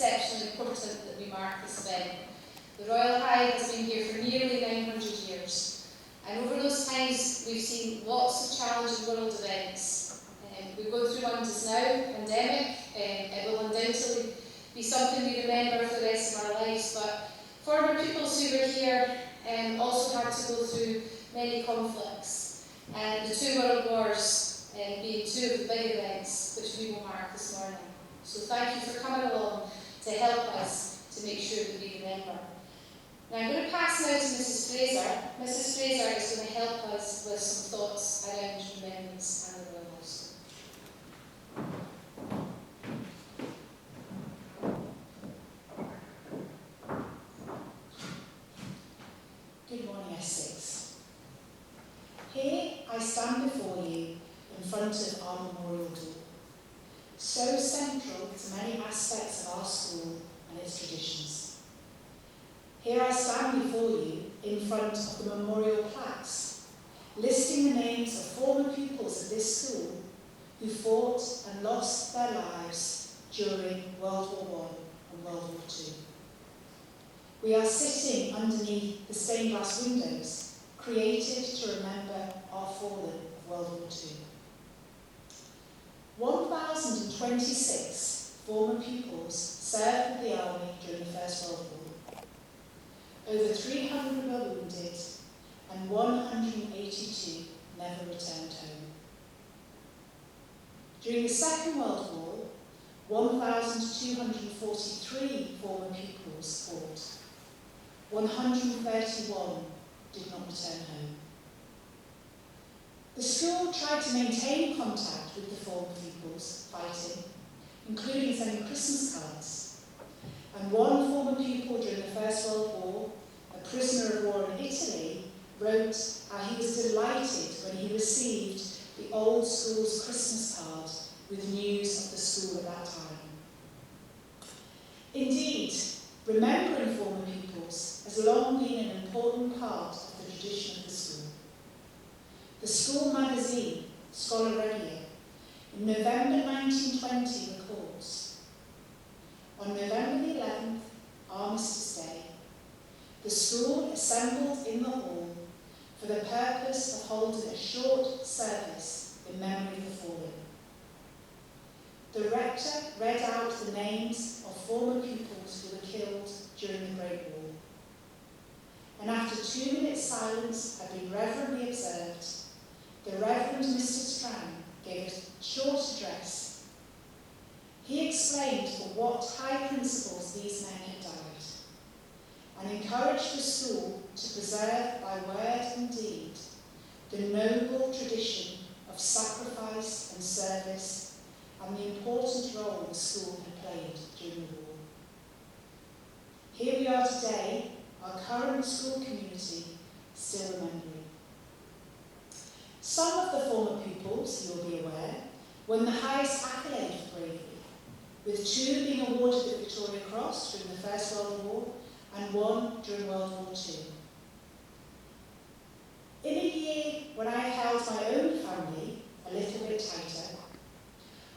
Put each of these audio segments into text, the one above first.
exceptionally important that we mark this event. The Royal Hive has been here for nearly 900 years, and over those times we've seen lots of challenging world events. We're going through one just now, pandemic. It will undoubtedly be something we remember for the rest of our lives, but former pupils who were here also had to go through many conflicts, and the two world wars being two of the big events which we will mark this morning. So thank you for coming along to help us to make sure that we remember. Now I'm going to pass now to Mrs. Fraser. Mrs. Fraser is going to help us with some thoughts around remembrance and the Royal House. Good morning, Essex. Here I stand before you in front of our memorial door, so central to many aspects of our school and its traditions. Here I stand before you in front of the memorial plaques, listing the names of former pupils of this school who fought and lost their lives during World War I and World War II. We are sitting underneath the stained glass windows created to remember our fallen of World War II. 1,026 former pupils served with the army during the First World War. Over 300 were wounded and 182 never returned home. During the Second World War, 1,243 former pupils fought. 131 did not return home. The school tried to maintain contact with the former pupils fighting, including sending Christmas cards. And one former pupil during the First World War, a prisoner of war in Italy, wrote how he was delighted when he received the old school's Christmas card with news of the school at that time. Indeed, remembering former pupils has long been an important part of the tradition of the school. The school magazine, Scholar Radio, in November 1920 records, on November the 11th, Armistice Day, the school assembled in the hall for the purpose of holding a short service in memory of the fallen. The rector read out the names of former pupils who were killed during the Great War. And after 2 minutes silence had been reverently observed, the Reverend Mr. Strang gave a short address. He explained for what high principles these men had died, and encouraged the school to preserve by word and deed the noble tradition of sacrifice and service and the important role the school had played during the war. Here we are today, our current school community, still remembering. Some of the former pupils, you'll be aware, won the highest accolade for bravery, with 2 being awarded the Victoria Cross during the First World War and 1 during World War II. In a year when I held my own family a little bit tighter,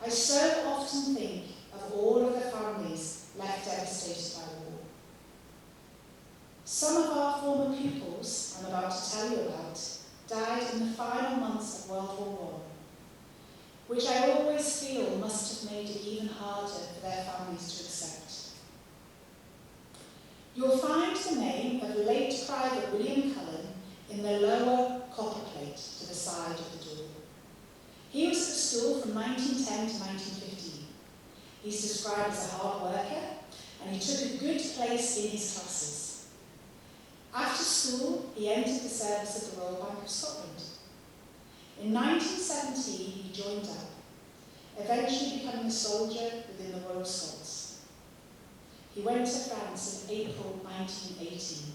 I so often think of all of the families left devastated by war. Some of our former pupils, I'm about to tell you about, died in the final months of World War I, which I always feel must have made it even harder for their families to accept. You'll find the name of late Private William Cullen in the lower copper plate to the side of the door. He was at the school from 1910 to 1915. He's described as a hard worker, and he took a good place in his classes. After school, he entered the service of the Royal Bank of Scotland. In 1917, he joined up, eventually becoming a soldier within the Royal Scots. He went to France in April 1918.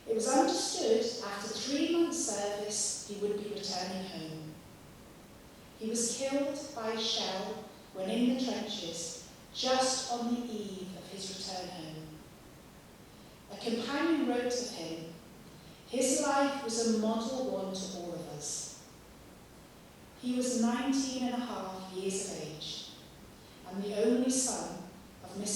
It was understood after 3 months' service he would be returning home. He was killed by a shell when in the trenches, just on the eve of his return home. A companion wrote of him, "His life was a model one to all of us." He was 19 and a half years of age and the only son of Mr.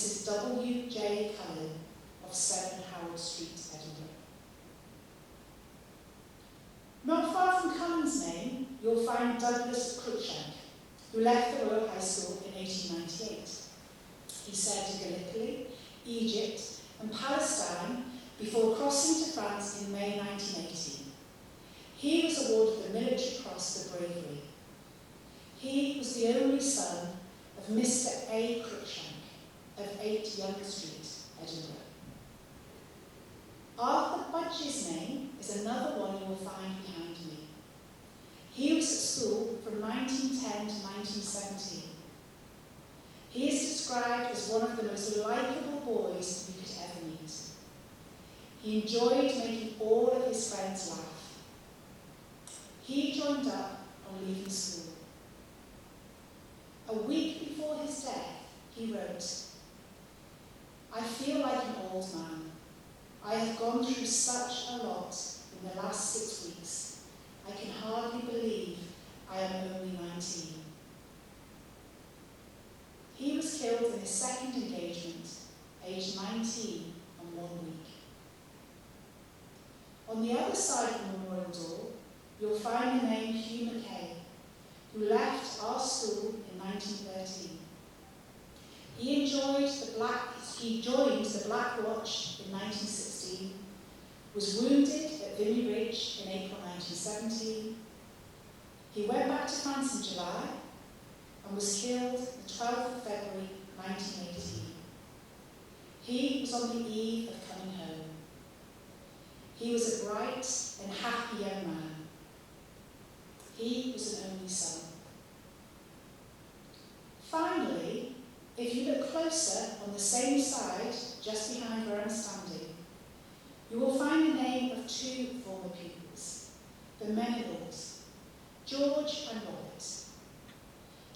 find Douglas Cruikshank, who left the Royal High School in 1898. He served in Gallipoli, Egypt and Palestine before crossing to France in May 1918. He was awarded the Military Cross for bravery. He was the only son of Mr. A. Cruikshank of 8 Young Street, Edinburgh. Arthur Budge's name is another one you will find behind me. He was at school from 1910 to 1917. He is described as one of the most likeable boys you could ever meet. He enjoyed making all of his friends laugh. He joined up on leaving school. A week before his death, he wrote, "I feel like an old man. I have gone through such a lot in the last 6 weeks. I can hardly believe I am only 19. He was killed in his second engagement, aged 19 and 1 week. On the other side of the memorial door, you'll find the name Hugh Mackay, who left our school in 1913. He joined the Black Watch in 1916, was wounded at Vimy Ridge in April 1917. He went back to France in July and was killed the 12th of February 1918. He was on the eve of coming home. He was a bright and happy young man. He was an only son. Finally, if you look closer on the same side, just behind where I'm standing, you will find the name of 2 former pupils, the Menneballs, George and Robert.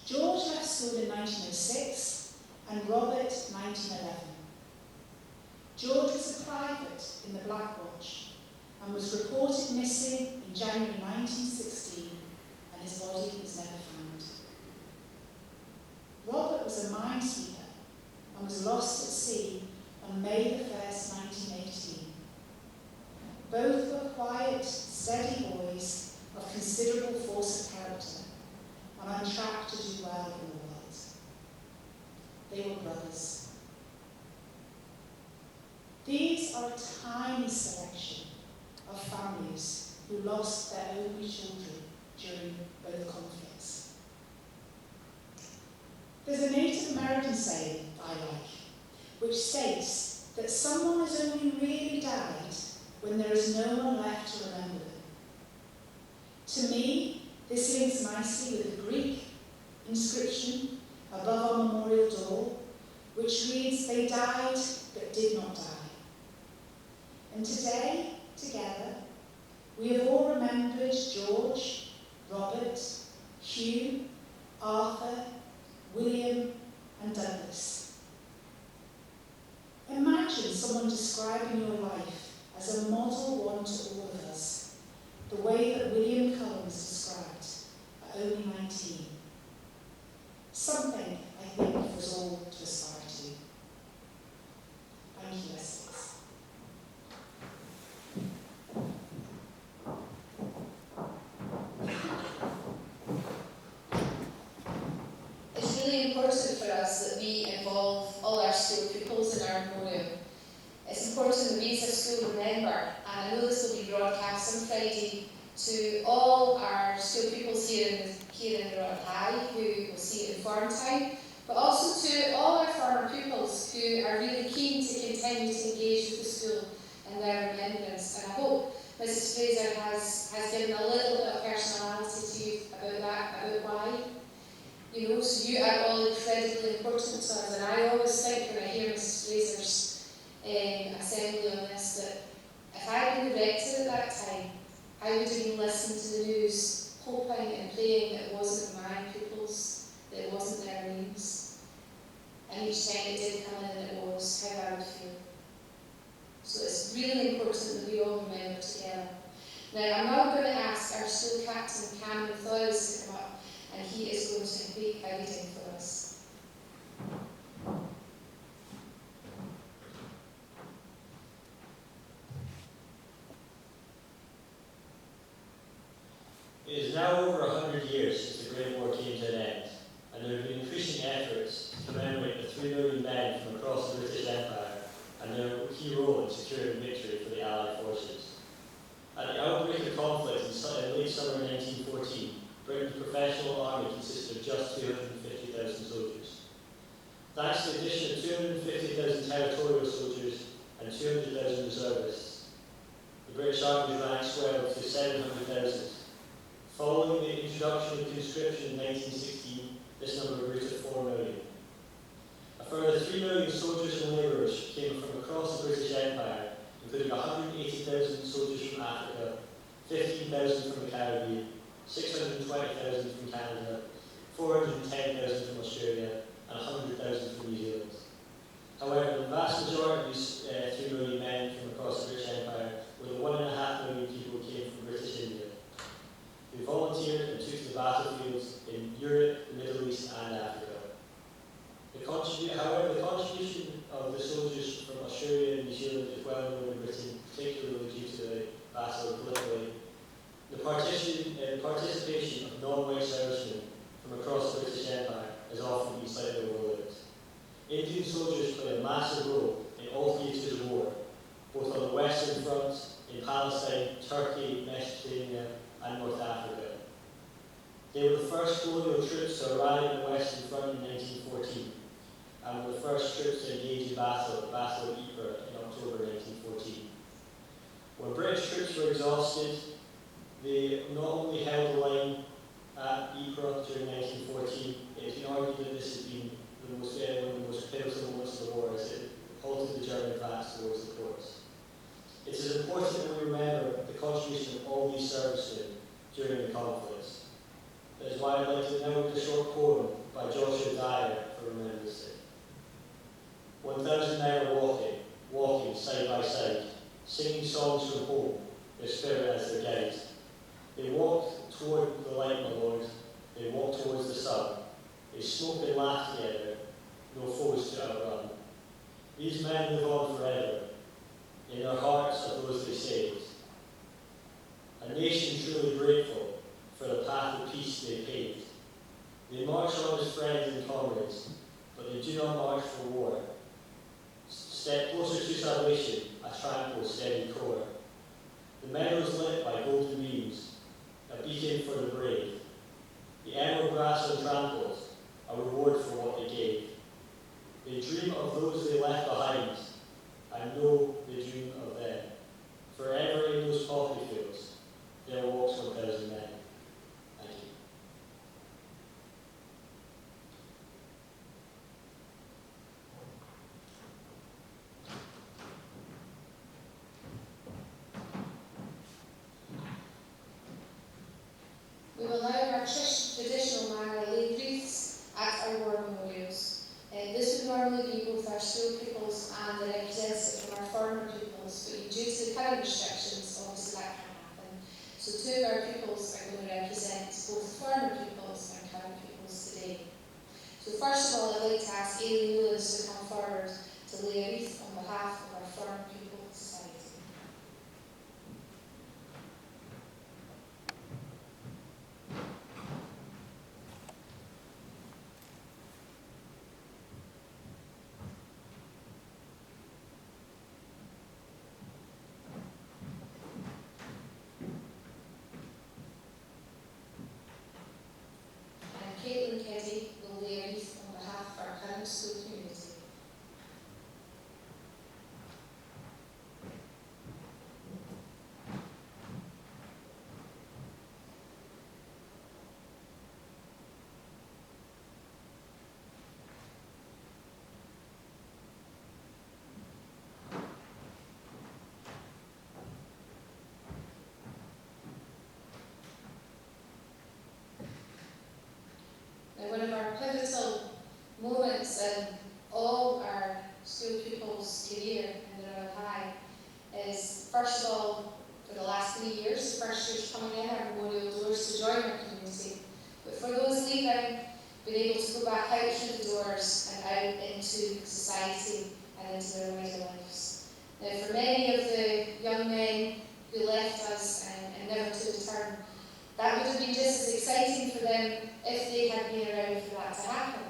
George left school in 1906 and Robert 1911. George was a private in the Black Watch and was reported missing in January 1916, and his body was never found. Robert was a minesweeper and was lost at sea on May 1st, 1918. Both were quiet, steady boys of considerable force of character and on track to do well in the world. They were brothers. These are a tiny selection of families who lost their only children during both conflicts. There's a Native American saying I like, which states that someone has only really died when there is no one left to remember them. To me, this links nicely with the Greek inscription above our memorial door, which reads, "They died but did not die." And today, together, we have all remembered George, Robert, Hugh, Arthur, William, and Douglas. Imagine someone describing your life as a model one to all of us, the way that William Cullen was described at only 19. Something, I think, for us all to aspire to. Thank you, Leslie. It's really important for us that we involve all our school pupils in our memorial. It's important that we as a school remember, and I know this will be broadcast on Friday, to all our school pupils here in the Royal High who will see it in foreign time, but also to all our former pupils who are really keen to continue to engage with the school and their remembrance. And I hope Mrs. Fraser has given a little bit of personality to you about that, about why. You know, so you are all incredibly important to us, and I always think when I hear Mrs. Fraser's assembly on this, that if I had been the rector at that time, I would have been listening to the news, hoping and praying that it wasn't my pupils, that it wasn't their names. And each time it did come in and it was, how I would feel. So it's really important that we all remember together. Now I'm now going to ask our school captain, Cameron Thorys, to come up, and he is going to make a reading for us. It is now over 100 years in securing victory for the Allied forces. At the outbreak of conflict in late summer 1914, Britain's professional army consisted of just 250,000 soldiers. Thanks to the addition of 250,000 territorial soldiers and 200,000 reservists, the British Army's ranks swelled to 700,000. Following the introduction of conscription in 1916, this number grew to 4 million. A further 3 million soldiers and labourers came from across the British Empire, including 180,000 soldiers from Africa, 15,000 from the Caribbean, 620,000 from Canada, 410,000 from Australia, and 100,000 from New Zealand. However, the vast majority of these 3 million men from across the British Empire were the 1.5 million people who came from British India, who volunteered and took to the battlefields in Europe, the Middle East, and Africa. However, the contribution of the soldiers from Australia and New Zealand is well known in Britain, particularly due to the Battle of Gallipoli. The participation of non-white servicemen from across the British Empire has often been slightly overlooked. Indian soldiers played a massive role in all theatres of war, both on the Western Front, in Palestine, Turkey, Mesopotamia, and North Africa. They were the first colonial troops to arrive in the Western Front in 1914, and were the first troops to engage in battle at the Battle of Ypres in October 1914. When British troops were exhausted, they not only held the line at Ypres during 1914, it has been argued that this has been one of the most pivotal moments of the war as it halted the German advance towards the ports. It is important that we remember the contribution of all these servicemen during the conflicts. That is why I'd like to now read a short poem by Joshua Dyer for Remembrance Day. 1,000 men are walking side by side, singing songs from home, their spirit as their guide. They walk toward the light, my Lord, they walk towards the sun. They smoke and laugh together, no foes to outrun. These men live on forever, in their hearts of those they saved. A nation truly grateful for the path of peace they paved. They march on as friends and comrades, but they do not march for war. Step closer to salvation, a tranquil, steady core. The meadows lit by golden beams, a beacon for the brave. The emerald grass untrampled, a reward for what they gave. They dream of those they left behind, and know they dream of them. Forever in those poppy fields, there walks 1,000 men. Thank you. We will now, in our traditional manner, lay wreaths at our war memorials. This would normally be both our school pupils and the representative from our former pupils, but due to the current restrictions, obviously that can't happen. So two of our pupils are going to represent both former pupils and current pupils today. So first of all, I'd like to ask Aileen Newlands to come forward to lay a wreath on behalf of our former pupil society. Caitlin Keddy will lay a wreath on behalf of our current school community. Now, one of our pivotal moments in all our school pupils' career in the Royal High is, first of all, for the last 3 years, the first years coming in, our memorial doors to join our community. But for those leaving, being able to go back out through the doors and out into society and into their wider lives. Now, for many of the young men who left us and never took a turn, that would have been just as exciting for them if they had been around for that to happen.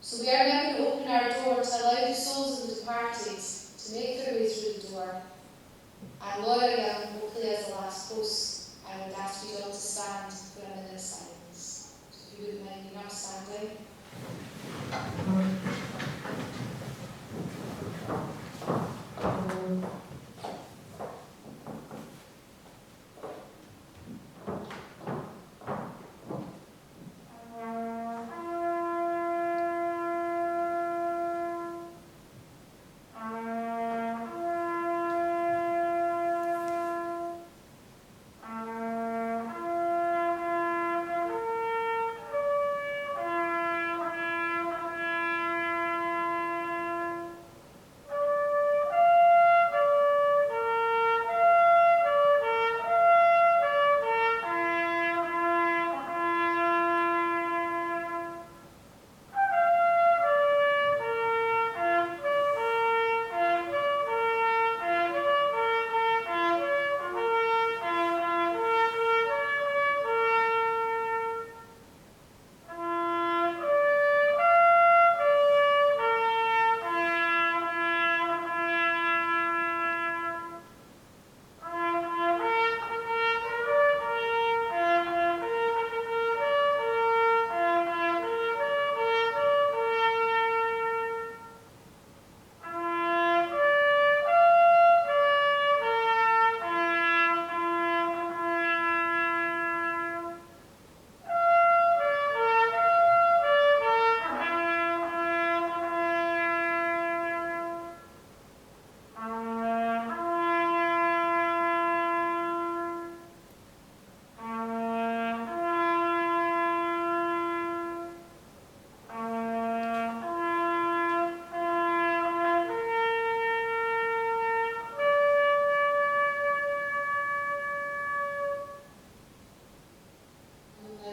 So we are now going to open our door to allow the souls of the departed to make their way through the door. And Laura Young will play as the last post. I would ask you all to stand for a minute of silence. So if you wouldn't mind, you're not standing.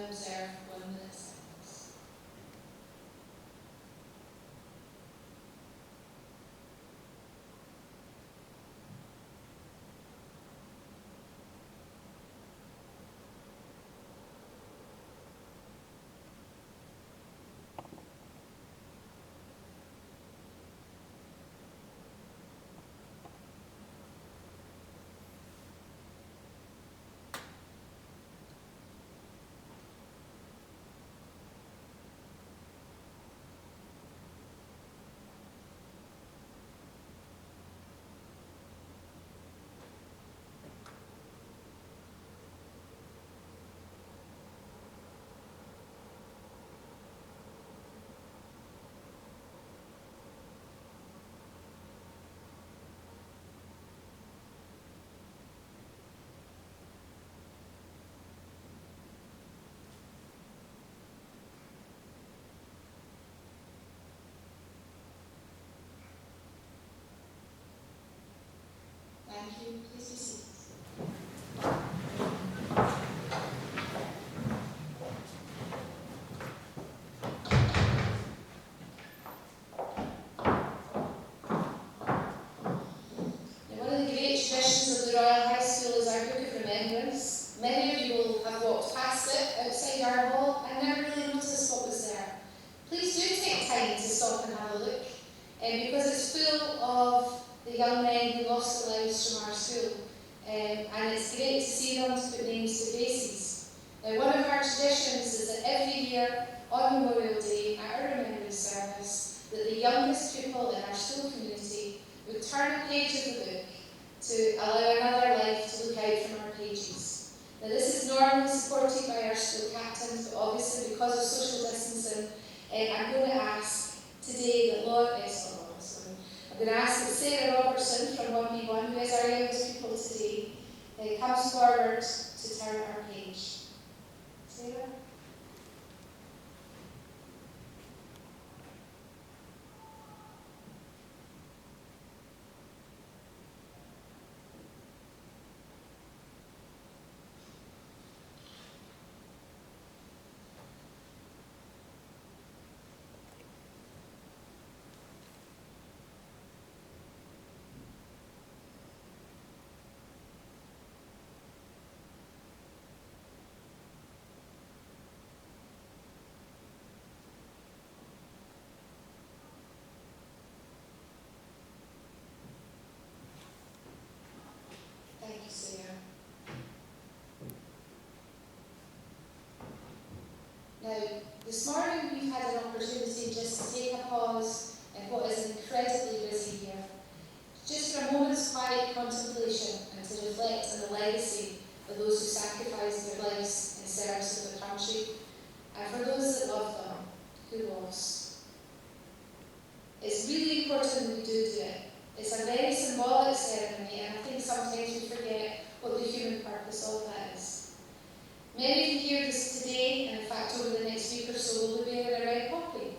Observe 1 minute silence. Thank you. Please be seated. Now, one of the great traditions of the Royal High School is our Book of Remembrance. Many of you will have walked past it outside our hall and never really noticed what was there. Please do take time to stop and have a look, because it's full of the young men who lost their lives from our school. And it's great to see them, to put names to faces. Now, one of our traditions is that every year on Memorial Day at our Remembrance service, that the youngest pupil in our school community would turn a page of the book to allow another life to look out from our pages. Now, this is normally supported by our school captains, but obviously because of social distancing, I'm going to ask today that I'm going to ask that Sarah Robertson from 1B1, who is our youngest pupil today, comes forward to turn our page. Sarah? This morning we've had an opportunity just to take a pause in what is an incredibly busy year, just for a moment's quiet contemplation and to reflect on the legacy of those who sacrificed their lives in service of the country, and for those that loved them, who lost. It's really important that we do it. It's a very symbolic ceremony, and I think sometimes we forget what the human purpose of that is. Many of you hear this today, and in fact over the next week or so will be wearing a red poppy.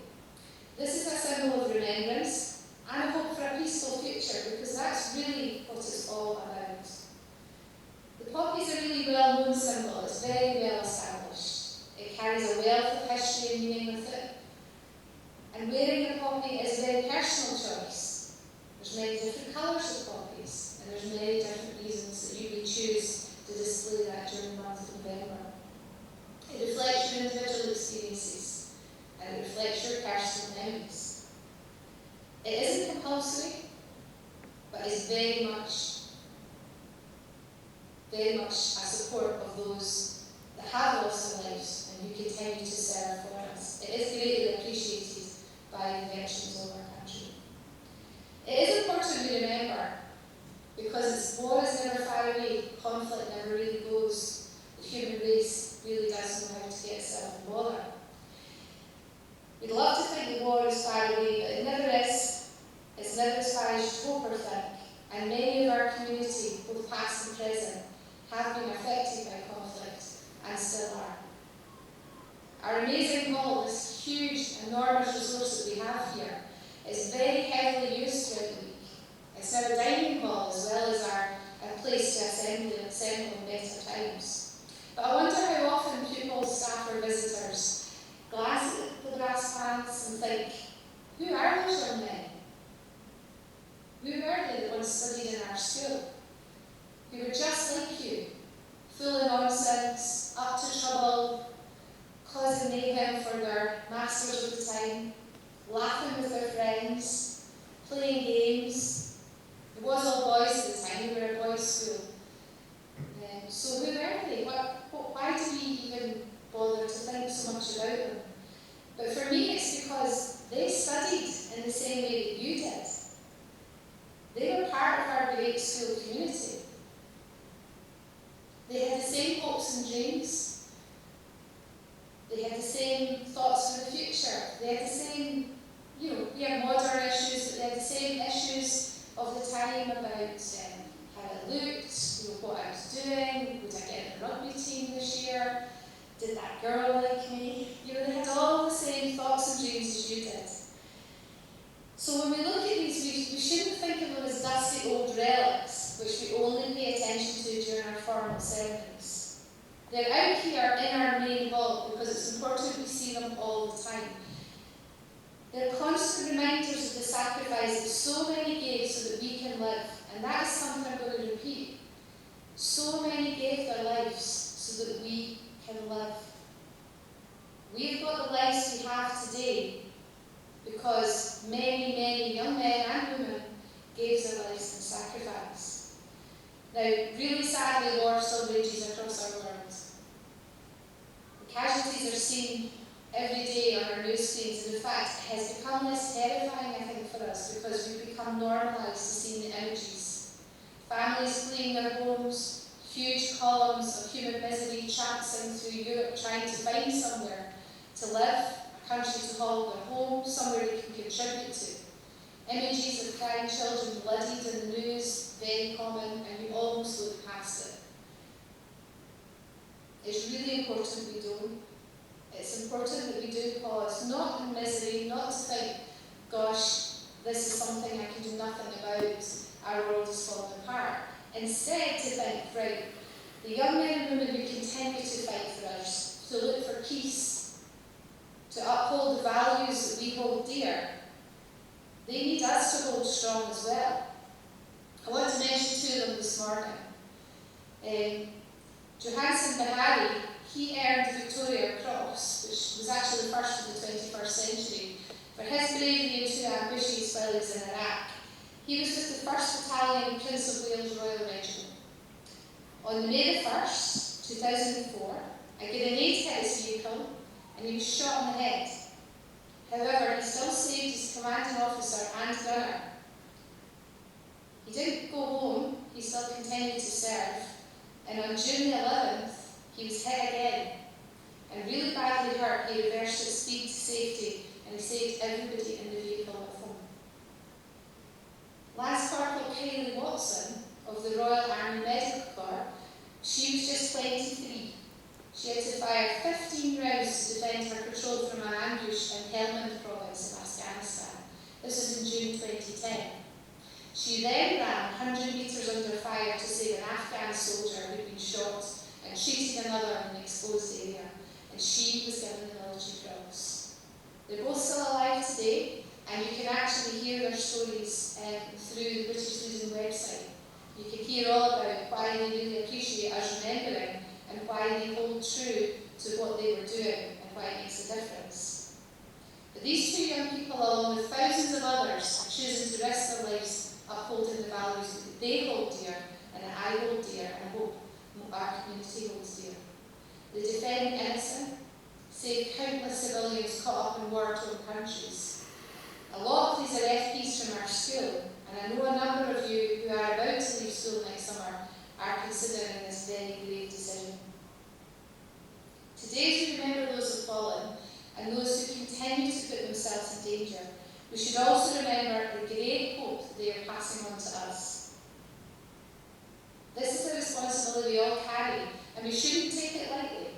This is a symbol of remembrance and a hope for a peaceful future, because that's really what it's all about. The poppy is a really well-known symbol. It's very well established. It carries a wealth of history and meaning with it. And wearing a poppy is a very personal choice. There's many different colours of poppies, and there's many different reasons that you would choose to display that during the month of November. It reflects your individual experiences, and it reflects your personal memories. It isn't compulsory, but it's very much a support of those that have lost their lives and who continue to serve for us. It is greatly appreciated by the veterans of our country. It is important we remember, because war is never far away, conflict never really goes. The human race really does know how to get itself in bother. We'd love to think the war is far away, but it never is. It's never as far as you hope or think, and many of our community, both past and present, have been affected by conflict and still are. Our amazing hall, this huge, enormous resource that we have here, is very heavily used throughout the week. It's now a dining hall as well as a place to assemble in better times. But I wonder how often pupils, staff or visitors glance at the brass pans and think, who are those young men? Who were they that once studied in our school? Who were just like you, full of nonsense, up to trouble, causing mayhem for their masters of the time, laughing with their friends, playing games. It was all boys at the time, we were a boys' school. So who were they? Why do we even bother to think so much about them? But for me it's because they studied in the same way that you did. They were part of our great school community. They had the same hopes and dreams. They had the same thoughts for the future. They had the same, we have modern issues, but they had the same issues of the time about how it looked, what I was doing, would I get in the rugby team this year, did that girl like me? They had all the same thoughts and dreams as you did. So when we look at these, we shouldn't think of them as dusty old relics, which we only pay attention to during our formal ceremonies. They're out here in our main hall because it's important we see them all the time. They're constant reminders of the sacrifice that so many gave so that we can live, and that is something I'm going to repeat. So many gave their lives so that we can live. We've got the lives we have today because many, many young men and women gave their lives in sacrifice. Now, really sadly, war still rages across our world. The casualties are seen every day on our news screens, and in fact, it has become less terrifying, I think, for us because we've become normalised to seeing the images. Families fleeing their homes, huge columns of human misery tramping through Europe trying to find somewhere to live, a country to call their home, somewhere they can contribute to. Images of crying children bloodied in the news, very common, and you almost look past it. It's really important we don't. It's important that we do pause, not in misery, not to think, gosh, this is something I can do nothing about, our world is falling apart. Instead, to think, right, the young men and women who continue to fight for us, to look for peace, to uphold the values that we hold dear, they need us to hold strong as well. I want to mention two of them this morning. Johansen Bahari, he earned the Victoria Cross, which was actually the first of the 21st century, for his bravery in two ambitious spells in Iraq. He was with the 1st Battalion Prince of Wales Royal Regiment. On May the 1st, 2004, a grenade hit his vehicle and he was shot in the head. However, he still saved his commanding officer and gunner. He didn't go home, he still continued to serve, and on June the 11th, he was hit again, and really badly hurt. He reversed at speed to safety, and he saved everybody in the vehicle with him. Lance Corporal Kaylee Watson of the Royal Army Medical Corps, she was just 23. She had to fire 15 rounds to defend her patrol from an ambush in Helmand province of Afghanistan. This was in June 2010. She then ran 100 metres under fire to save an Afghan soldier who had been shot and treated another in an exposed area, and she was given the Military Cross. They're both still alive today, and you can actually hear their stories through the British Museum website. You can hear all about why they really appreciate us remembering and why they hold true to what they were doing and why it makes a difference. But these two young people, along with thousands of others, are choosing to risk their lives upholding the values that they hold dear and that I hold dear and I hope our community holds dear. They defend the innocent, save countless civilians caught up in war-torn countries. A lot of these are FPs from our school, and I know a number of you who are about to leave school next summer are considering this very grave decision. Today, to remember those who have fallen and those who continue to put themselves in danger, we should also remember the great hope that they are passing on to us. This is a responsibility we all carry, and we shouldn't take it lightly.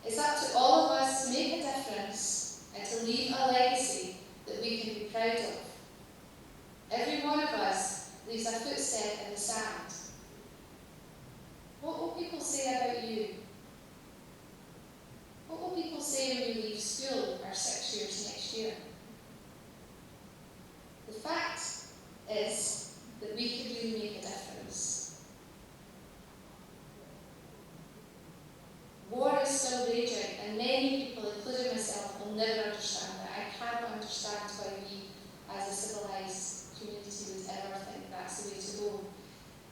It's up to all of us to make a difference and to leave a legacy that we can be proud of. Every one of us leaves a footstep in the sand. What will people say about you? What will people say when you leave school or 6 years next year? The fact is that we could really make a difference. War is still raging, and many people, including myself, will never understand that. I cannot understand why we, as a civilised community, would ever think that's the way to go.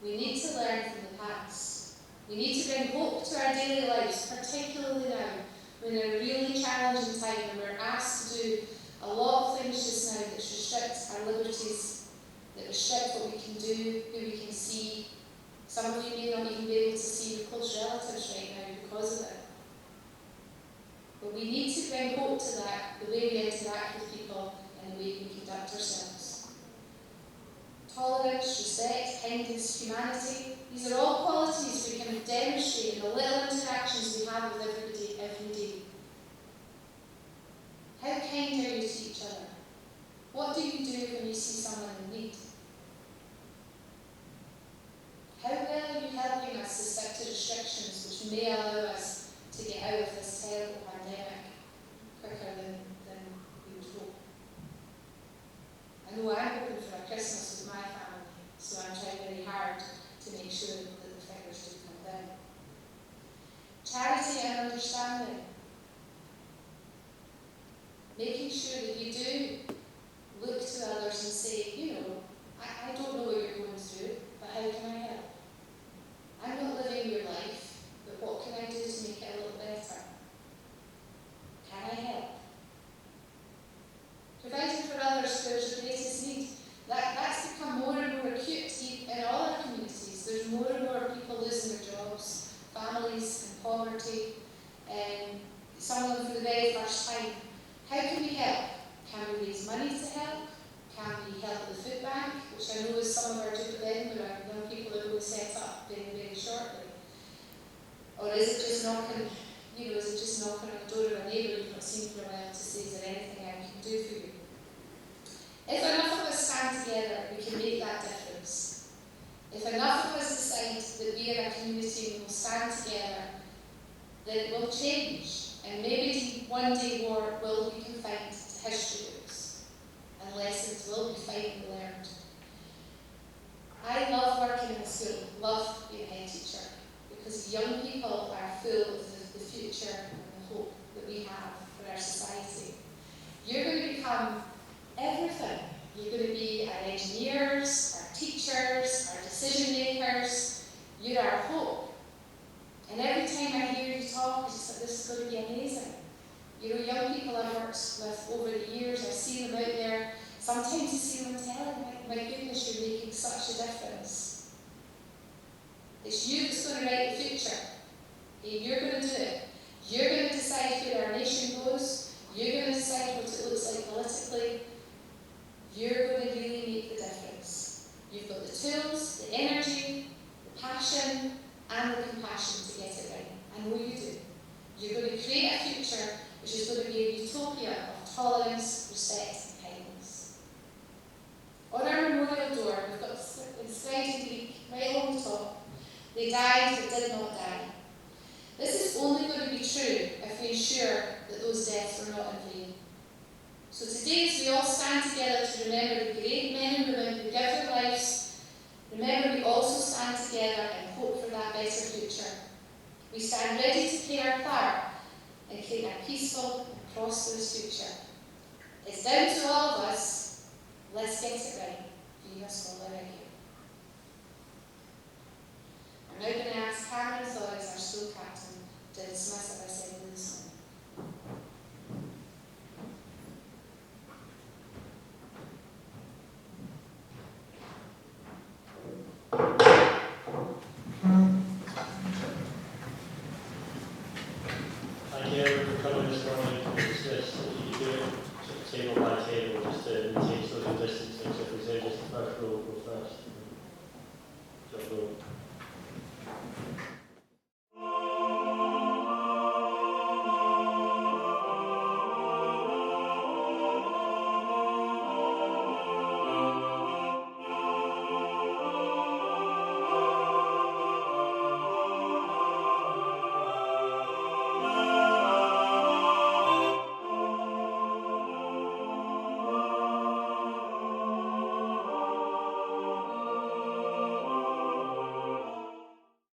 We need to learn from the past. We need to bring hope to our daily lives, particularly now, when in a really challenging time and we're asked to do a lot of things just now that restrict our liberties, that restrict what we can do, who we can see. Some of you may not even be able to see your close relatives right now because of it. But we need to bring hope to that, the way we interact with people and the way we conduct ourselves. Tolerance, respect, kindness, humanity, these are all qualities we can demonstrate in the little interactions we have with everybody every day. How kind are you to each other? What do you do when you see someone in need? How well are you helping us to stick to restrictions which may allow us to get out of this terrible pandemic quicker than we would hope? I know I'm hoping for a Christmas with my family, so I'm trying very hard to make sure that the figures do come down. Charity and understanding. Making sure that you do look to others and say, you know, I don't know what you're going through, but how can I help? I'm not living your life, but what can I do to make it a little better? Can I help? Providing for others who's the greatest need. That's become more and more acute in all our communities. There's more and more people losing their jobs, families in poverty, and some of them for the very first time. How can we help? Can we raise money to help? Can we help with the food bank, which I know is some of our Duke of Edinburgh young people are going to set up very, very shortly? Or is it just knocking, on the door of a neighbour you've not seen for a while to say, is there anything I can do for you? If enough of us stand together, we can make that difference. If enough of us decide that we are a community and will stand together, then it will change. And maybe one day war will be confined to history books, and lessons will be finally learned. I love working in a school, love being a head teacher, because young people are full of the future and the hope that we have for our society. You're going to become everything. You're going to be our engineers, our teachers, our decision makers. You're our hope. And every time I hear you talk, it's just like, this is going to be amazing. You know, young people I've worked with over the years, I see them out there. Sometimes you see them telling, my goodness, you're making such a difference. It's you that's going to write the future. Okay, you're going to do it. You're going to decide where our nation goes. You're going to decide what it looks like politically. You're going to really make the difference. You've got the tools, the energy, the passion, and the compassion to get it right. I know you do. You're going to create a future which is going to be a utopia of tolerance, respect, and kindness. On our memorial door, we've got inscribed in Greek, right along the top, they died but did not die. This is only going to be true if we ensure that those deaths were not in vain. So today, as we all stand together to remember the great men and women who give their lives, remember we also stand together and hope for that better future. We stand ready to play our part and create a peaceful and prosperous future. It's down to all of us. Let's get it right. Viva Scola Regia. I'm now going to ask Cameron Thorries, our school captain, to dismiss our assembly this morning. Thank you everyone for coming this morning. It's just, you do it sort of table by table just to maintain